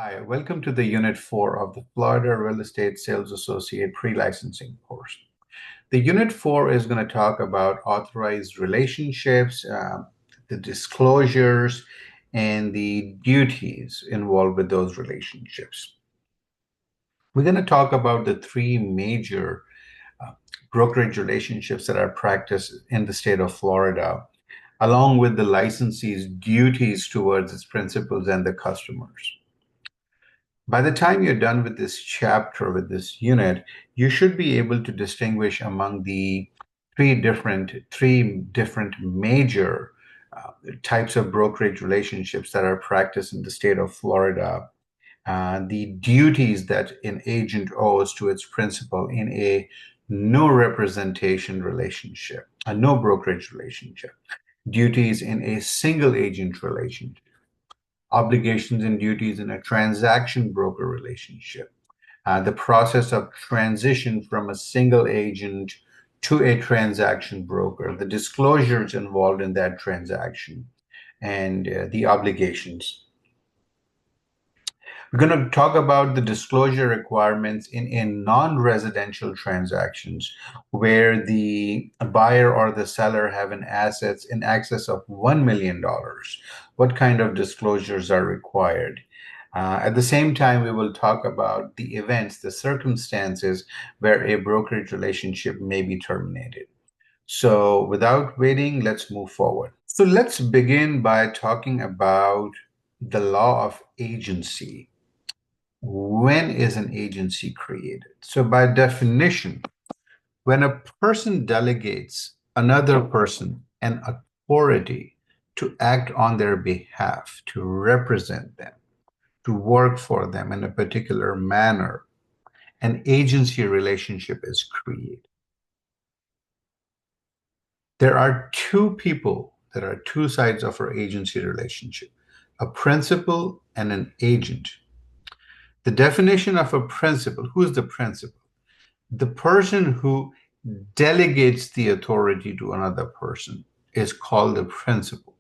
Hi, welcome to the Unit 4 of the Florida Real Estate Sales Associate Pre-Licensing course. The Unit 4 is going to talk about authorized relationships, the disclosures, and the duties involved with those relationships. We're going to talk about the three major uh, brokerage relationships that are practiced in the state of Florida, along with the licensee's duties towards its principals and the customers. By the time you're done with this chapter, with this unit, you should be able to distinguish among the three different major types of brokerage relationships that are practiced in the state of Florida, the duties that an agent owes to its principal in a no representation relationship, a no brokerage relationship, duties in a single agent relationship, obligations and duties in a transaction broker relationship, the process of transition from a single agent to a transaction broker, the disclosures involved in that transaction, and the obligations. We're going to talk about the disclosure requirements in non-residential transactions where the buyer or the seller have an assets in excess of $1 million. What kind of disclosures are required? At the same time, we will talk about the events, the circumstances where a brokerage relationship may be terminated. So without waiting, let's move forward. So let's begin by talking about the law of agency. When is an agency created? So, by definition, when a person delegates another person an authority to act on their behalf, to represent them, to work for them in a particular manner, an agency relationship is created. There are two people, there are two sides of our agency relationship, a principal and an agent. The definition of a principal, who's the principal? The person who delegates the authority to another person is called the principal.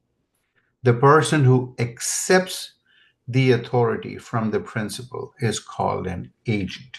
The person who accepts the authority from the principal is called an agent.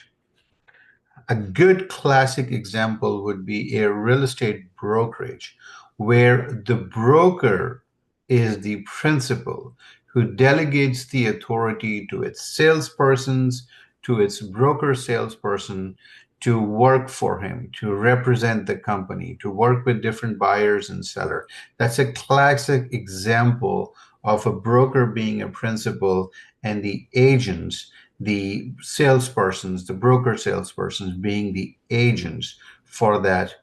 A good classic example would be a real estate brokerage where the broker is the principal who delegates the authority to its salespersons, to its broker salesperson to work for him, to represent the company, to work with different buyers and sellers. That's a classic example of a broker being a principal and the agents, the salespersons, the broker salespersons being the agents for that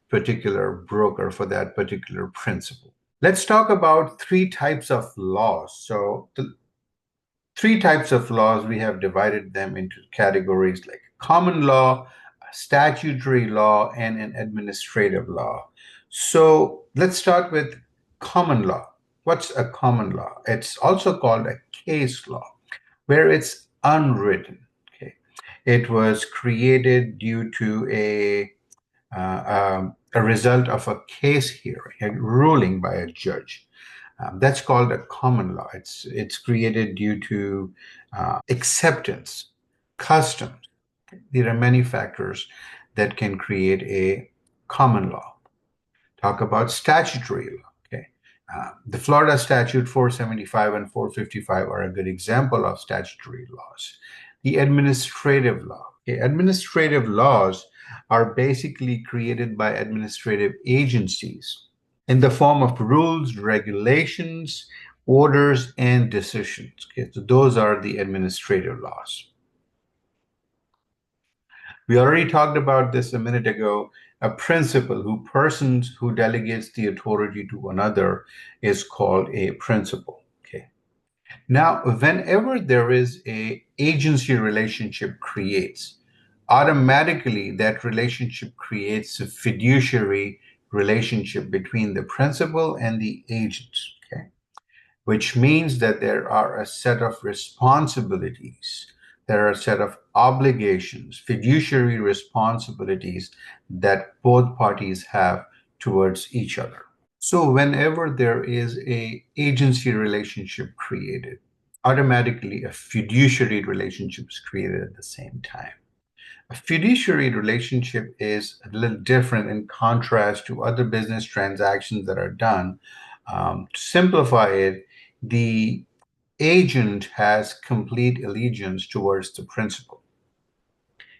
particular broker, for that particular principal. Let's talk about three types of laws. So the three types of laws, we have divided them into categories like common law, statutory law, and an administrative law. So let's start with common law. What's a common law? It's also called a case law, where it's unwritten. Okay, it was created due to a result of a case hearing, a ruling by a judge. That's called a common law. It's created due to acceptance, customs. There are many factors that can create a common law. Talk about statutory law. Okay, the Florida Statute 475 and 455 are a good example of statutory laws. The administrative law. Okay, administrative laws are basically created by administrative agencies in the form of rules, regulations, orders, and decisions. Okay, so those are the administrative laws. We already talked about this a minute ago. A principal who persons who delegates the authority to another is called a principal. Okay. Now, whenever there is a agency relationship creates, automatically that relationship creates a fiduciary relationship between the principal and the agents. Okay, which means that there are a set of responsibilities, there are a set of obligations, fiduciary responsibilities that both parties have towards each other. So whenever there is a agency relationship created, automatically a fiduciary relationship is created at the same time. A fiduciary relationship is a little different in contrast to other business transactions that are done. To simplify it, the agent has complete allegiance towards the principal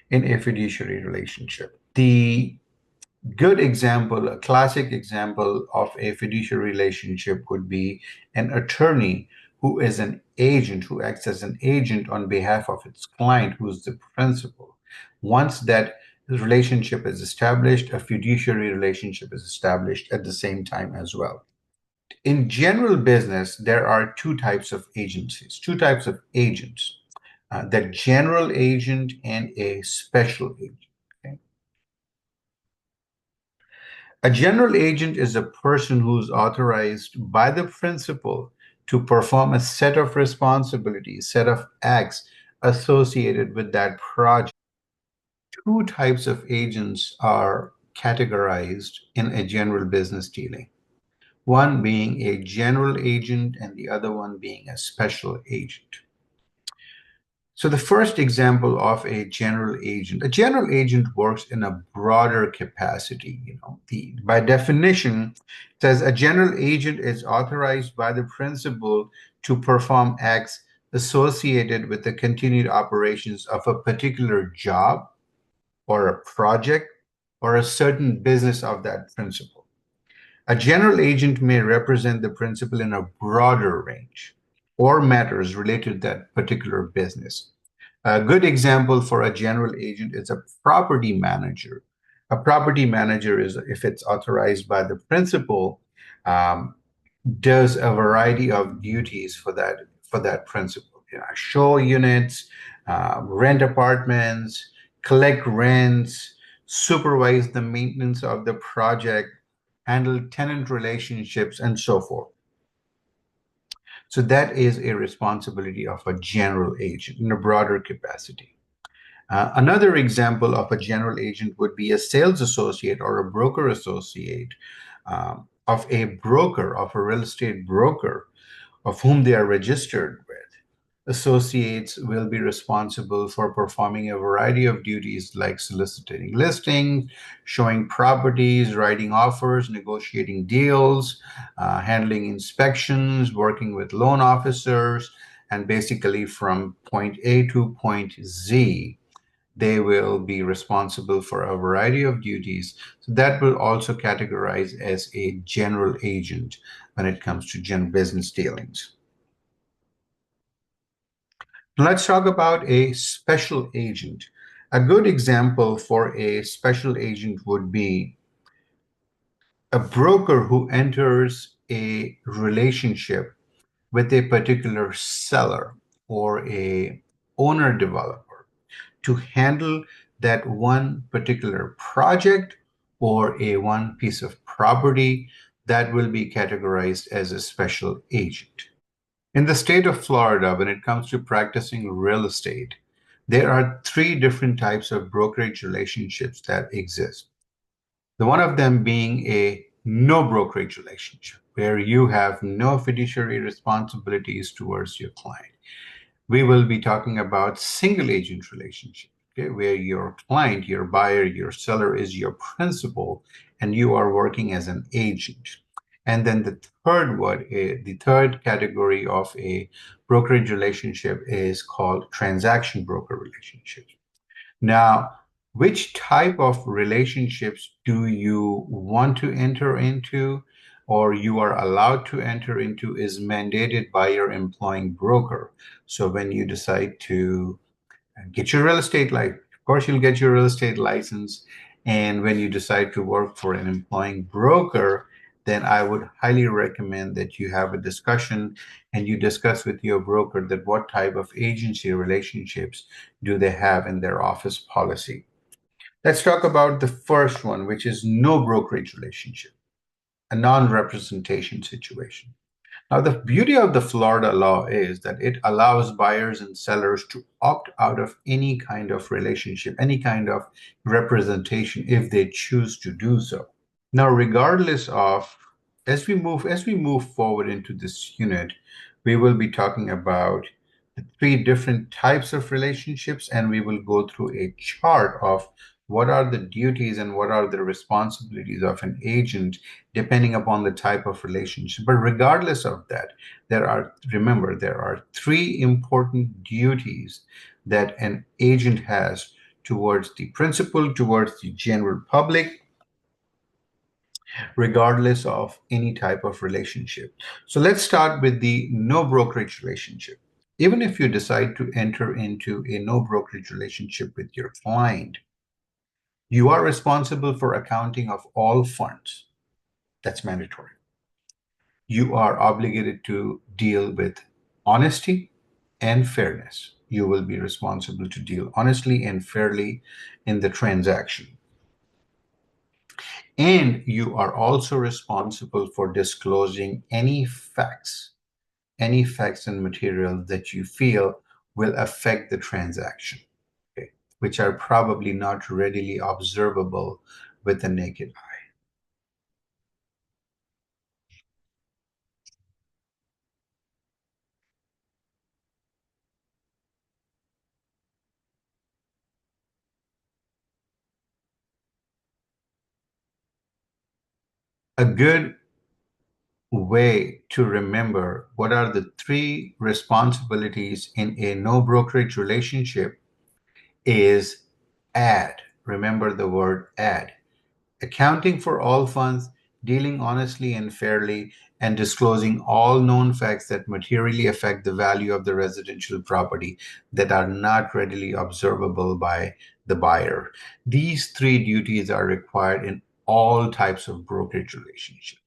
in a fiduciary relationship. The good example, a classic example of a fiduciary relationship would be an attorney who is an agent, who acts as an agent on behalf of its client, who's the principal. Once that relationship is established, a fiduciary relationship is established at the same time as well. In general business, there are two types of agencies, two types of agents, the general agent and a special agent. Okay? A general agent is a person who's authorized by the principal to perform a set of responsibilities, set of acts associated with that project. Two types of agents are categorized in a general business dealing. One being a general agent and the other one being a special agent. So the first example of a general agent works in a broader capacity. By definition, it says a general agent is authorized by the principal to perform acts associated with the continued operations of a particular job or a project or a certain business of that principal. A general agent may represent the principal in a broader range or matters related to that particular business. A good example for a general agent is a property manager. A property manager is, if it's authorized by the principal, um, does a variety of duties for that principal. Show units, rent apartments, collect rents, supervise the maintenance of the project, handle tenant relationships, and so forth. So that is a responsibility of a general agent in a broader capacity. Another example of a general agent would be a sales associate or a broker associate of a real estate broker of whom they are registered with. Associates will be responsible for performing a variety of duties like soliciting listings, showing properties, writing offers, negotiating deals, handling inspections, working with loan officers, and basically from point A to point Z they will be responsible for a variety of duties. So that will also categorize as a general agent when it comes to general business dealings. Let's talk about a special agent. A good example for a special agent would be a broker who enters a relationship with a particular seller or a owner developer to handle that one particular project or a one piece of property that will be categorized as a special agent. In the state of Florida, when it comes to practicing real estate, there are three different types of brokerage relationships that exist. The one of them being a no brokerage relationship, where you have no fiduciary responsibilities towards your client. We will be talking about single agent relationship, okay, where your client, your buyer, your seller is your principal, and you are working as an agent. And then the third category of a brokerage relationship is called transaction broker relationship. Now, which type of relationships do you want to enter into or you are allowed to enter into is mandated by your employing broker. So when you decide to get your real estate license, of course, you'll get your real estate license. And when you decide to work for an employing broker, then I would highly recommend that you have a discussion and you discuss with your broker that what type of agency relationships do they have in their office policy. Let's talk about the first one, which is no brokerage relationship, a non-representation situation. Now, the beauty of the Florida law is that it allows buyers and sellers to opt out of any kind of relationship, any kind of representation if they choose to do so. Now, regardless of, as we move forward into this unit, we will be talking about three different types of relationships, and we will go through a chart of what are the duties and what are the responsibilities of an agent depending upon the type of relationship. But regardless of that, remember, there are three important duties that an agent has towards the principal, towards the general public, regardless of any type of relationship. So let's start with the no brokerage relationship. Even if you decide to enter into a no brokerage relationship with your client, you are responsible for accounting of all funds. That's mandatory. You are obligated to deal with honesty and fairness. You will be responsible to deal honestly and fairly in the transaction. And you are also responsible for disclosing any facts and material that you feel will affect the transaction, okay, which are probably not readily observable with the naked eye. A good way to remember what are the three responsibilities in a no brokerage relationship is add. Remember the word add. Accounting for all funds, dealing honestly and fairly, and disclosing all known facts that materially affect the value of the residential property that are not readily observable by the buyer. These three duties are required in all types of brokerage relationships.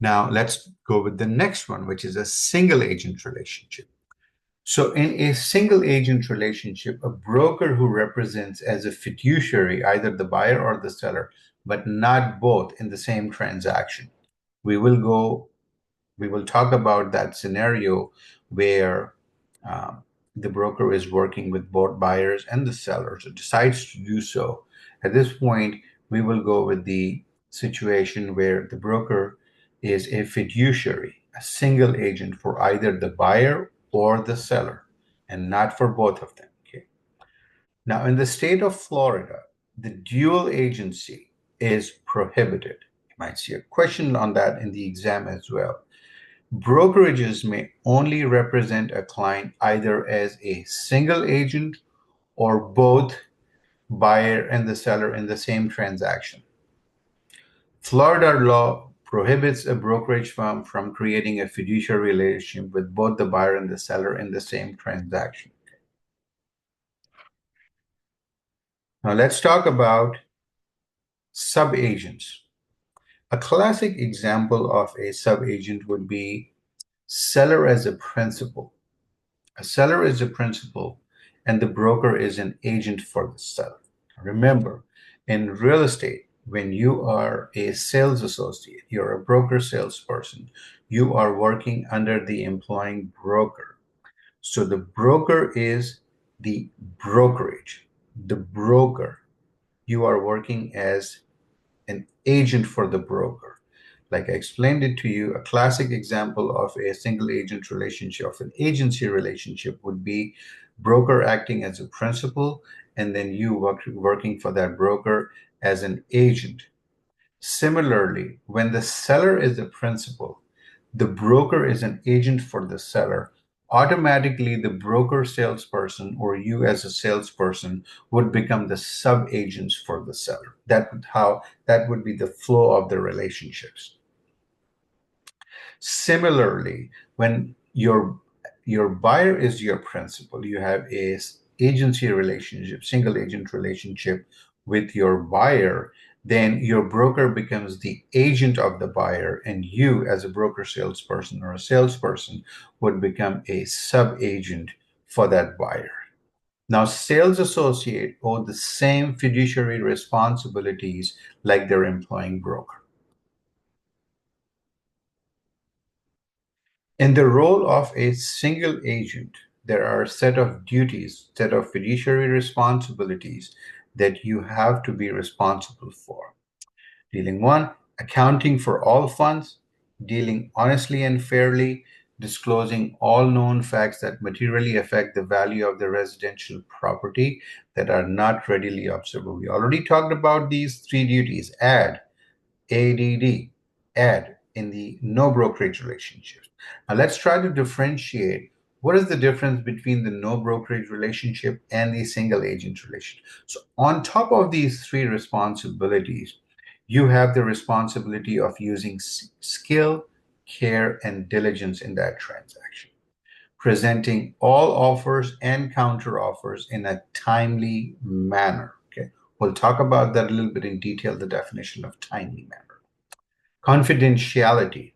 Now, let's go with the next one, which is a single agent relationship. So, in a single agent relationship, a broker who represents as a fiduciary either the buyer or the seller, but not both in the same transaction. We will go, we will talk about that scenario where um, the broker is working with both buyers and the sellers, or decides to do so. At this point, we will go with the situation where the broker is a fiduciary, a single agent for either the buyer or the seller, and not for both of them. Okay. Now, in the state of Florida, the dual agency is prohibited. You might see a question on that in the exam as well. Brokerages may only represent a client either as a single agent or both buyer and the seller in the same transaction. Florida law prohibits a brokerage firm from creating a fiduciary relationship with both the buyer and the seller in the same transaction. Now let's talk about subagents. A classic example of a subagent would be seller as a principal. A seller is a principal, and the broker is an agent for the seller. Remember, in real estate, when you are a sales associate, you're a broker salesperson, you are working under the employing broker. So the broker is the brokerage, the broker. You are working as an agent for the broker. Like I explained it to you, a classic example of a single agent relationship, of an agency relationship, would be broker acting as a principal, and then you working for that broker as an agent. Similarly, when the seller is the principal, the broker is an agent for the seller. Automatically, the broker salesperson or you as a salesperson would become the sub agents for the seller. That would be the flow of the relationships. Similarly, when your buyer is your principal, you have a agency relationship, single agent relationship with your buyer, then your broker becomes the agent of the buyer, and you as a broker salesperson or a salesperson would become a sub agent for that buyer. Now, sales associate owe the same fiduciary responsibilities like their employing broker. In the role of a single agent, there are a set of duties, set of fiduciary responsibilities that you have to be responsible for. Dealing one, accounting for all funds, dealing honestly and fairly, disclosing all known facts that materially affect the value of the residential property that are not readily observable. We already talked about these three duties: ADD, add in the no brokerage relationships. Now let's try to differentiate what is the difference between the no brokerage relationship and the single agent relationship. So on top of these three responsibilities, you have the responsibility of using skill, care, and diligence in that transaction, presenting all offers and counter offers in a timely manner. Okay, we'll talk about that a little bit in detail, the definition of timely manner. Confidentiality,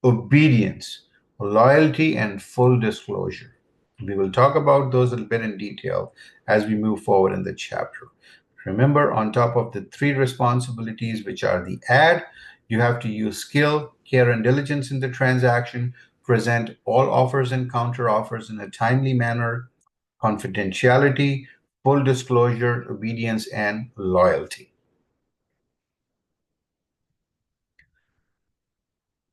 obedience, loyalty, and full disclosure. We will talk about those a little bit in detail as we move forward in the chapter. Remember, on top of the three responsibilities, which are the add, you have to use skill, care, and diligence in the transaction, present all offers and counter offers in a timely manner, confidentiality, full disclosure, obedience, and loyalty.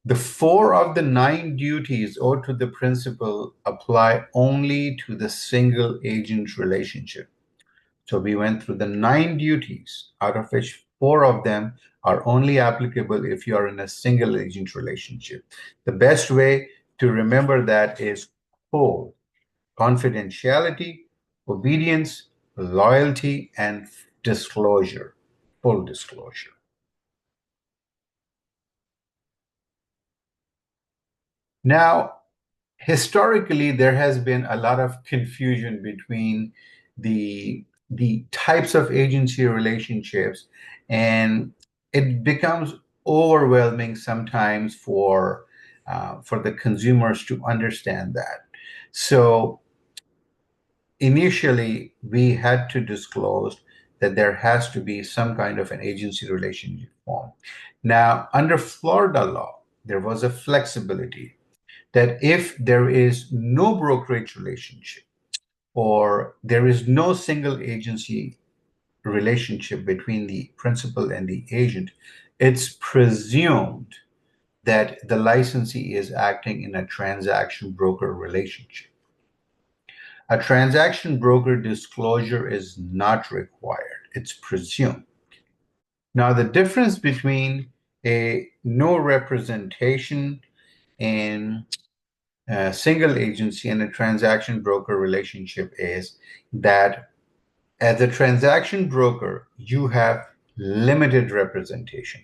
The four of the nine duties owed to the principal apply only to the single agent relationship. So we went through the nine duties, out of which four of them are only applicable if you are in a single agent relationship. The best way to remember that is full confidentiality, obedience, loyalty, and disclosure, full disclosure. Now, historically, there has been a lot of confusion between the types of agency relationships, and it becomes overwhelming sometimes for the consumers to understand that. So initially, we had to disclose that there has to be some kind of an agency relationship form. Now, under Florida law, there was a flexibility that if there is no brokerage relationship or there is no single agency relationship between the principal and the agent, it's presumed that the licensee is acting in a transaction broker relationship. A transaction broker disclosure is not required, it's presumed. Now, the difference between a no representation and single agency and a transaction broker relationship is that as a transaction broker, you have limited representation.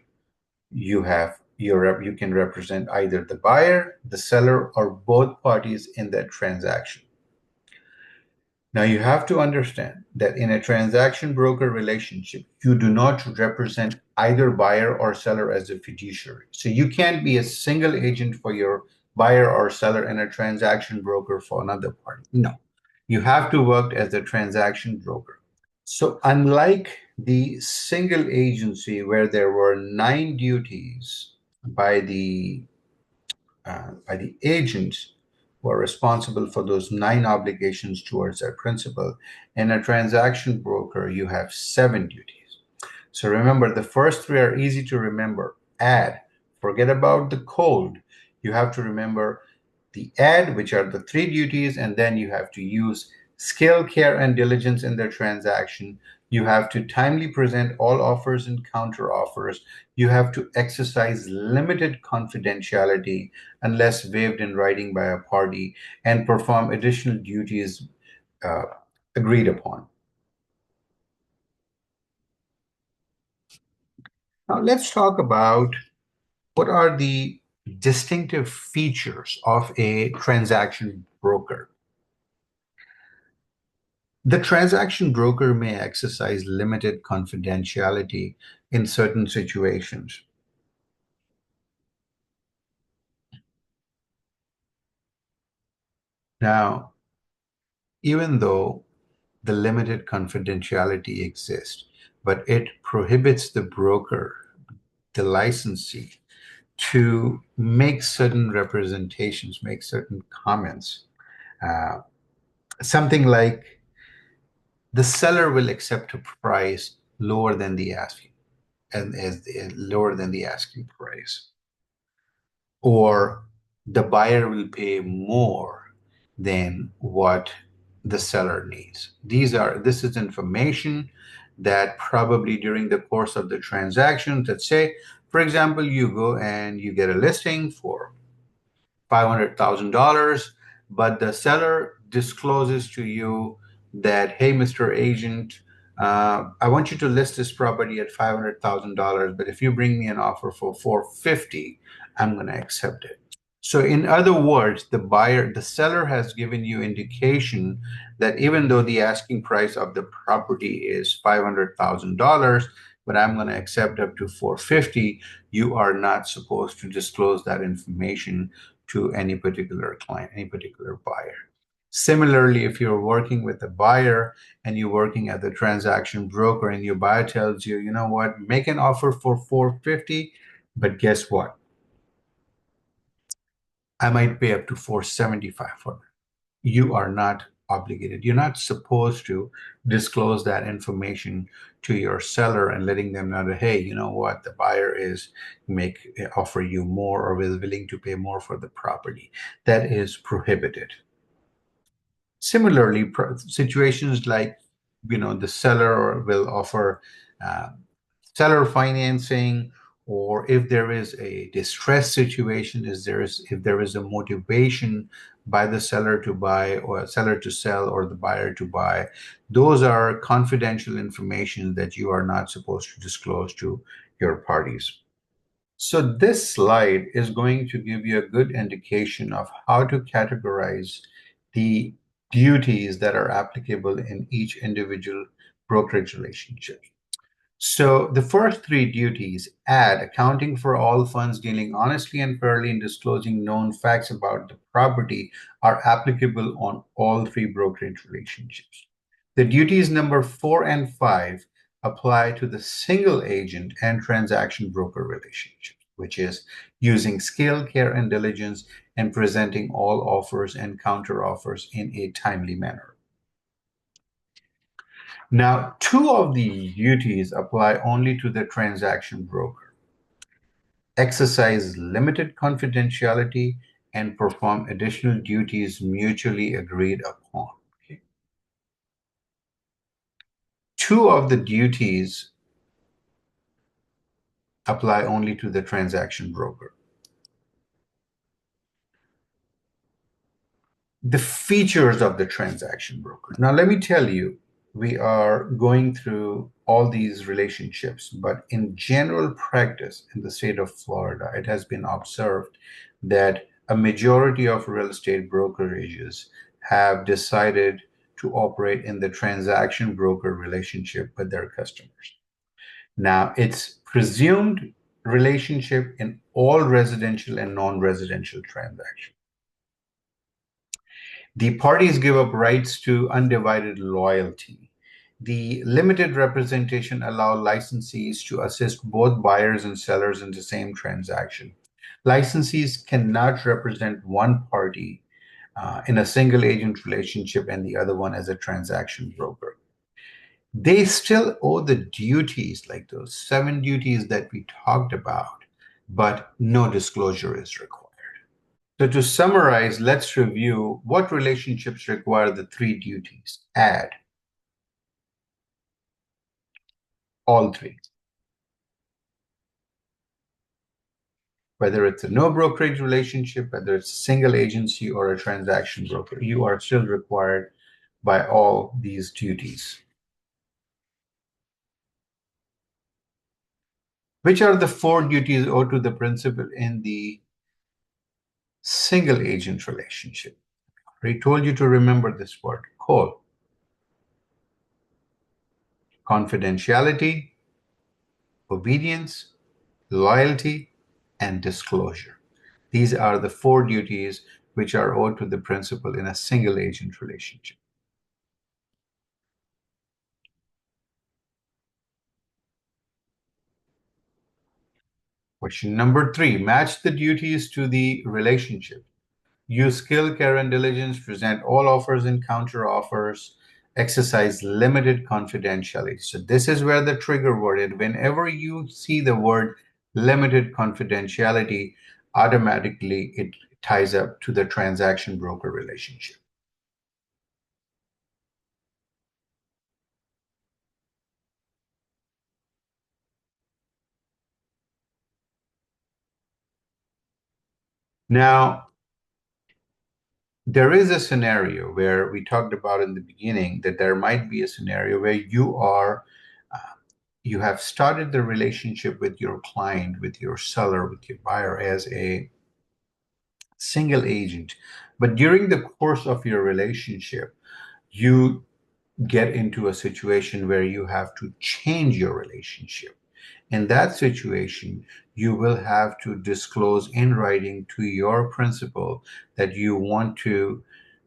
You can represent either the buyer, the seller, or both parties in that transaction. Now, you have to understand that in a transaction broker relationship, you do not represent either buyer or seller as a fiduciary. So you can't be a single agent for your buyer or seller and a transaction broker for another party. No, you have to work as a transaction broker. So, unlike the single agency where there were nine duties by the agents who are responsible for those nine obligations towards their principal. In a transaction broker, you have seven duties. So remember, the first three are easy to remember. Add, forget about the code. You have to remember the add, which are the three duties, and then you have to use skill, care, and diligence in the transaction. You have to timely present all offers and counter offers. You have to exercise limited confidentiality unless waived in writing by a party, and perform additional duties uh, agreed upon. Now, let's talk about what are the distinctive features of a transaction broker. The transaction broker may exercise limited confidentiality in certain situations. Now, even though the limited confidentiality exists, but it prohibits the broker, the licensee, to make certain representations, make certain comments. Uh, Something like the seller will accept a price lower than the asking, and as lower than the asking price, or the buyer will pay more than what the seller needs. This is information that probably during the course of the transaction, let's say, for example, you go and you get a listing for $500,000, but the seller discloses to you that, hey, Mr. Agent, I want you to list this property at $500,000, but if you bring me an offer for 450, I'm going to accept it. So in other words, the seller has given you indication that even though the asking price of the property is $500,000, but I'm going to accept up to 450, you are not supposed to disclose that information to any particular client, any particular buyer. Similarly, if you're working with a buyer and you're working at the transaction broker and your buyer tells you, you know what, make an offer for 450, but guess what? I might pay up to 475 for that. You are not obligated. You're not supposed to disclose that information to your seller and letting them know that, hey, you know what, the buyer is offer you more or is willing to pay more for the property. That is prohibited. Similarly, situations like, the seller will offer uh, seller financing, or if there is a distress situation, if there is a motivation by the seller to buy or seller to sell or the buyer to buy, those are confidential information that you are not supposed to disclose to your parties. So this slide is going to give you a good indication of how to categorize the duties that are applicable in each individual brokerage relationship. So the first three duties, add, accounting for all funds, dealing honestly and fairly, and disclosing known facts about the property, are applicable on all three brokerage relationships. The duties number 4 and 5 apply to the single agent and transaction broker relationship, which is using skill, care, and diligence and presenting all offers and counter offers in a timely manner. Now, two of the duties apply only to the transaction broker. Exercise limited confidentiality and perform additional duties mutually agreed upon. Okay. Two of the duties apply only to the transaction broker. The features of the transaction broker. Now, let me tell you, we are going through all these relationships, but in general practice in the state of Florida, it has been observed that a majority of real estate brokerages have decided to operate in the transaction broker relationship with their customers. Now, it's presumed relationship in all residential and non-residential transactions. The parties give up rights to undivided loyalty. The limited representation allow licensees to assist both buyers and sellers in the same transaction. Licensees cannot represent one party in a single agent relationship and the other one as a transaction broker. They still owe the duties, like those 7 duties that we talked about, but no disclosure is required. So to summarize, let's review what relationships require the 3 duties. Add all 3. Whether it's a no brokerage relationship, whether it's a single agency or a transaction broker, you are still required by all these duties. Which are the 4 duties owed to the principal in the single agent relationship? I told you to remember this word, call. Confidentiality, obedience, loyalty, and disclosure. These are the 4 duties which are owed to the principal in a single agent relationship. Question number 3, match the duties to the relationship. Use skill, care, and diligence, present all offers and counter offers, exercise limited confidentiality. So this is where the trigger word is. Whenever you see the word limited confidentiality, automatically it ties up to the transaction broker relationship. Now, there is a scenario where we talked about in the beginning that there might be a scenario where uh, you have started the relationship with your client, with your seller, with your buyer as a single agent. But during the course of your relationship, you get into a situation where you have to change your relationship. In that situation, you will have to disclose in writing to your principal that you want to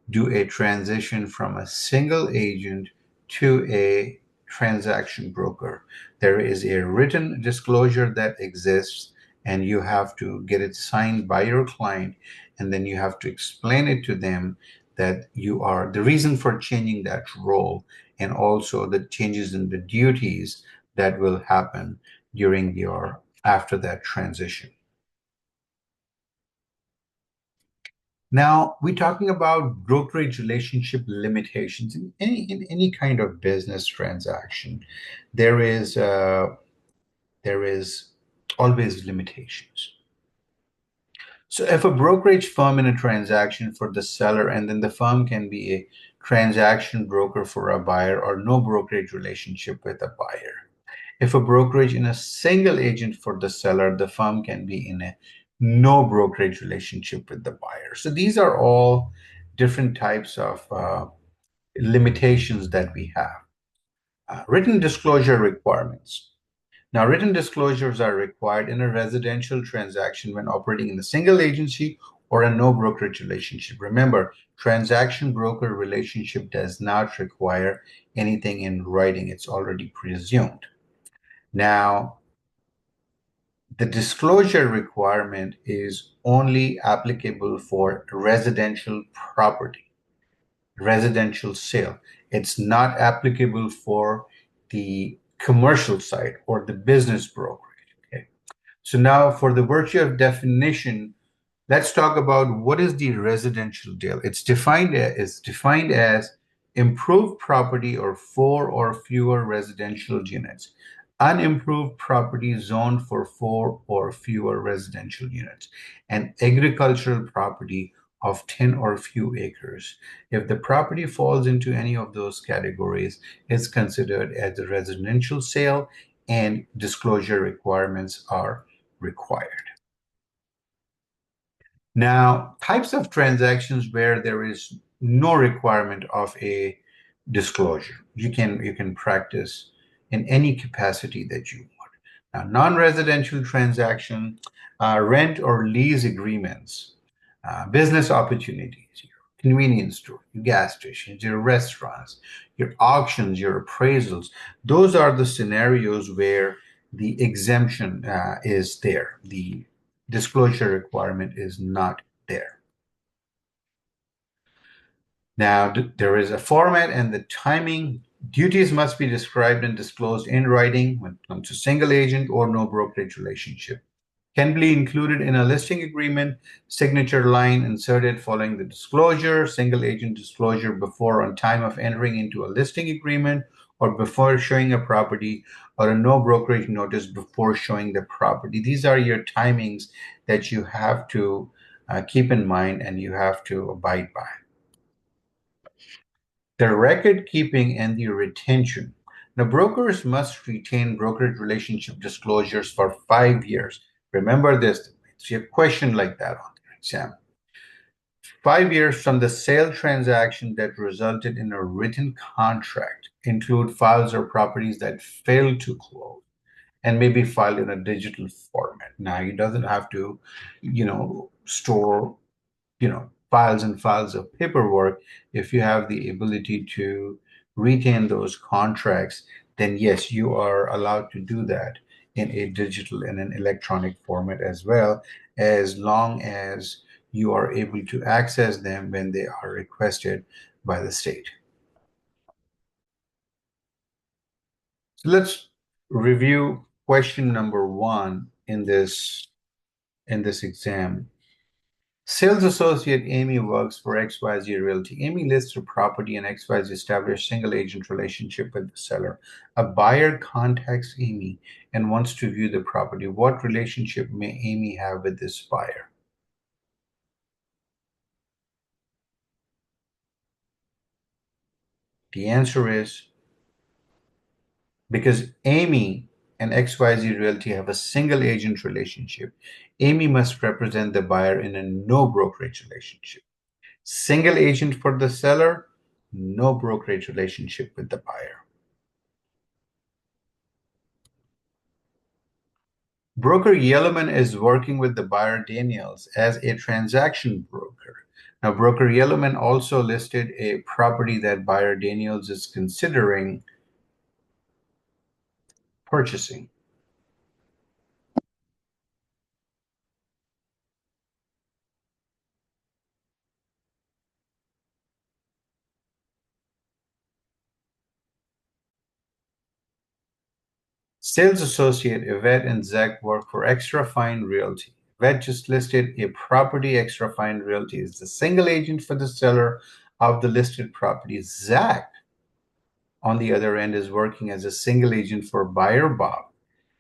do a transition from a single agent to a transaction broker. There is a written disclosure that exists, and you have to get it signed by your client, and then you have to explain it to them that you are the reason for changing that role, and also the changes in the duties that will happen during your after that transition. Now, we're talking about brokerage relationship limitations in any kind of business transaction. There is there is always limitations. So, if a brokerage firm in a transaction for the seller, and then the firm can be a transaction broker for a buyer, or no brokerage relationship with a buyer. If a brokerage in a single agent for the seller, the firm can be in a no brokerage relationship with the buyer. So these are all different types of limitations that we have. Written disclosure requirements. Now, written disclosures are required in a residential transaction when operating in a single agency or a no brokerage relationship. Remember, transaction broker relationship does not require anything in writing, it's already presumed. Now, the disclosure requirement is only applicable for residential property, residential sale. It's not applicable for the commercial side or the business brokerage. Okay. So now for the virtue of definition, let's talk about what is the residential deal. It's defined as improved property or four or fewer residential units. Unimproved property zoned for four or fewer residential units. And agricultural property of 10 or few acres. If the property falls into any of those categories, it's considered as a residential sale, and disclosure requirements are required. Now, types of transactions where there is no requirement of a disclosure. You can practice in any capacity that you want. Now, non-residential transaction, rent or lease agreements, business opportunities, your convenience store, your gas stations, your restaurants, your auctions, your appraisals. Those are the scenarios where the exemption is there. The disclosure requirement is not there. Now, there is a format and the timing. Duties must be described and disclosed in writing when it comes to single agent or no brokerage relationship. Can be included in a listing agreement, signature line inserted following the disclosure, single agent disclosure before on time of entering into a listing agreement, or before showing a property, or a no brokerage notice before showing the property. These are your timings that you have to keep in mind and you have to abide by. The record keeping and the retention. Now, brokers must retain brokerage relationship disclosures for 5 years. Remember this. It's a question like that on the exam. 5 years from the sale transaction that resulted in a written contract include files or properties that failed to close and may be filed in a digital format. Now, it doesn't have to, store files and files of paperwork. If you have the ability to retain those contracts, then yes, you are allowed to do that in a digital and an electronic format as well, as long as you are able to access them when they are requested by the state. So let's review question number one in this exam. Sales associate Amy works for XYZ Realty. Amy lists her property and XYZ established single agent relationship with the seller. A buyer contacts Amy and wants to view the property. What relationship may Amy have with this buyer? The answer is because Amy and XYZ Realty have a single agent relationship, Amy must represent the buyer in a no brokerage relationship. Single agent for the seller, no brokerage relationship with the buyer. Broker Yellowman is working with the buyer Daniels as a transaction broker. Now, Broker Yellowman also listed a property that buyer Daniels is considering purchasing. Sales associate Yvette and Zach work for Extra Fine Realty. Yvette just listed a property. Extra Fine Realty is the single agent for the seller of the listed property. Zach, on the other end, is working as a single agent for buyer Bob.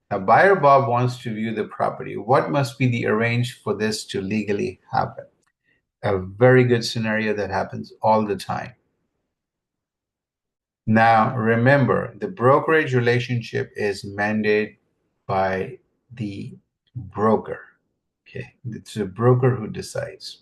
Now, buyer Bob wants to view the property. What must be the arranged for this to legally happen? A very good scenario that happens all the time. Now, remember, the brokerage relationship is mandated by the broker. Okay, it's the broker who decides.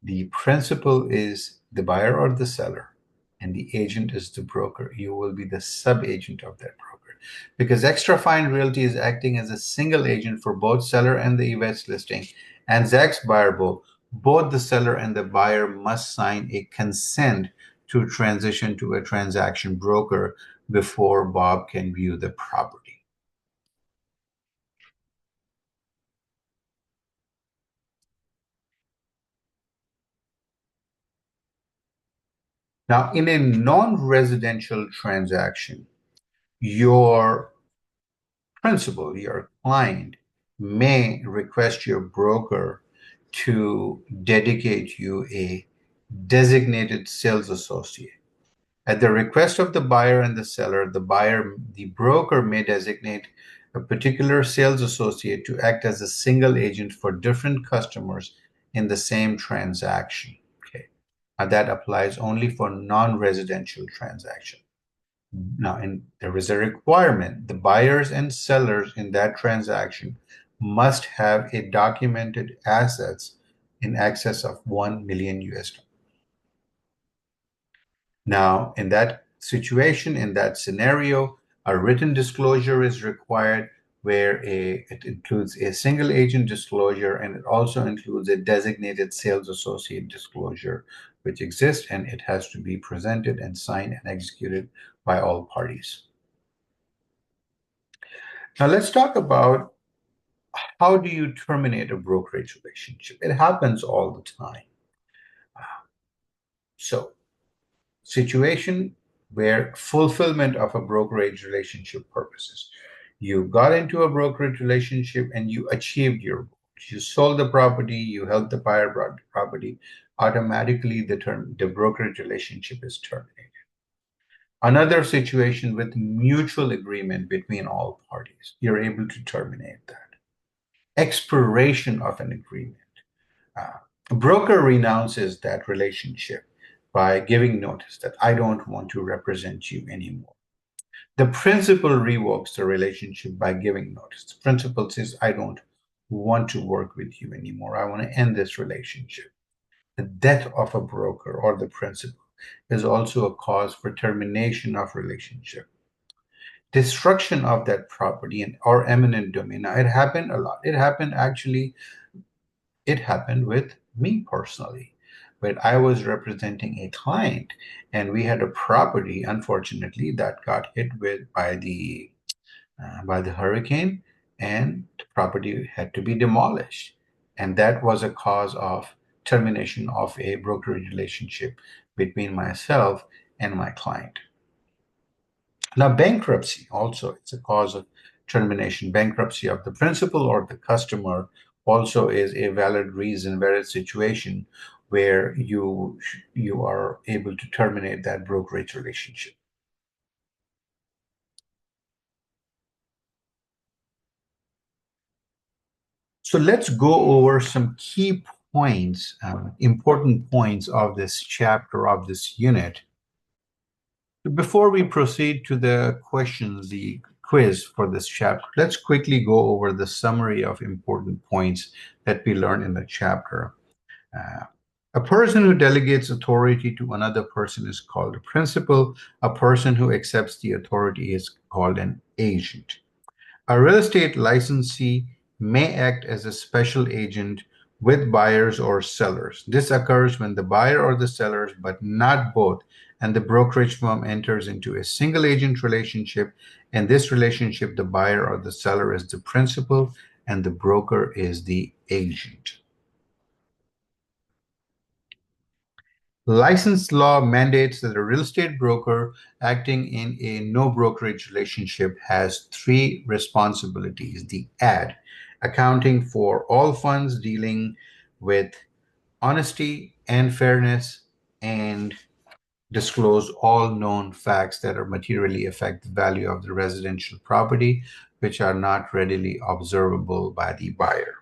The principal is the buyer or the seller, and the agent is the broker. You will be the sub-agent of that broker. Because Extra Fine Realty is acting as a single agent for both seller and the Yvette's listing, and Zach's buyer both the seller and the buyer must sign a consent to transition to a transaction broker before Bob can view the property. Now, in a non-residential transaction, your principal, your client, may request your broker to dedicate you a designated sales associate. At the request of the buyer and the seller, the broker may designate a particular sales associate to act as a single agent for different customers in the same transaction. Okay. Now that applies only for non-residential transactions. Now, there is a requirement. The buyers and sellers in that transaction must have a documented assets in excess of 1 million US dollars. Now, in that situation, in that scenario, a written disclosure is required where it includes a single agent disclosure and it also includes a designated sales associate disclosure, which exists and it has to be presented and signed and executed by all parties. Now, let's talk about how do you terminate a brokerage relationship? It happens all the time. So, situation where fulfillment of a brokerage relationship purposes. You got into a brokerage relationship and you achieved your goals. You sold the property, you helped the buyer brought the property, automatically the brokerage relationship is terminated. Another situation with mutual agreement between all parties, you're able to terminate that. Expiration of an agreement. A broker renounces that relationship by giving notice that I don't want to represent you anymore. The principal revokes the relationship by giving notice. The principal says, I don't want to work with you anymore. I want to end this relationship. The death of a broker or the principal is also a cause for termination of relationship. Destruction of that property and or eminent domain. Now, it happened a lot. It happened with me personally, but I was representing a client and we had a property, unfortunately, that got hit with by the hurricane and the property had to be demolished. And that was a cause of termination of a brokerage relationship between myself and my client. Now, bankruptcy also, it's a cause of termination, bankruptcy of the principal or the customer also is a valid reason, valid situation where you are able to terminate that brokerage relationship. So let's go over some key points, important points of this chapter, of this unit. Before we proceed to the questions, the quiz for this chapter, let's quickly go over the summary of important points that we learned in the chapter. Uh, a person who delegates authority to another person is called a principal. A person who accepts the authority is called an agent. A real estate licensee may act as a special agent with buyers or sellers. This occurs when the buyer or the sellers, but not both, and the brokerage firm enters into a single agent relationship. In this relationship, the buyer or the seller is the principal and the broker is the agent. License law mandates that a real estate broker acting in a no brokerage relationship has three responsibilities. The AD, accounting for all funds, dealing with honesty and fairness, and disclose all known facts that are materially affect the value of the residential property, which are not readily observable by the buyer.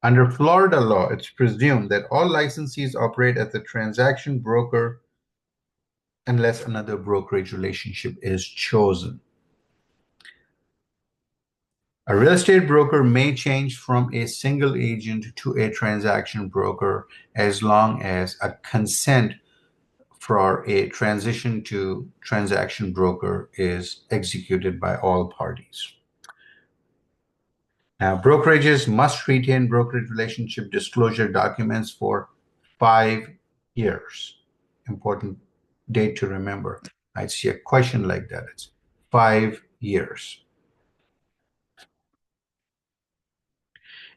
Under Florida law, it's presumed that all licensees operate as a transaction broker unless another brokerage relationship is chosen. A real estate broker may change from a single agent to a transaction broker as long as a consent for a transition to transaction broker is executed by all parties. Now, brokerages must retain brokerage relationship disclosure documents for 5 years. Important date to remember. I see a question like that. It's 5 years.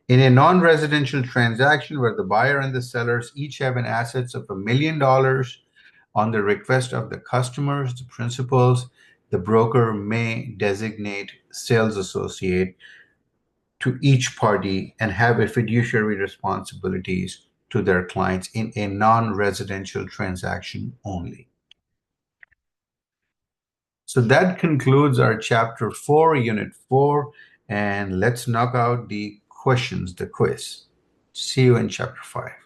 In a non-residential transaction where the buyer and the sellers each have an assets of $1 million on the request of the customers, the principals, the broker may designate sales associate to each party and have a fiduciary responsibilities to their clients in a non-residential transaction only. So that concludes our chapter 4, unit 4, and let's knock out the questions, the quiz. See you in chapter 5.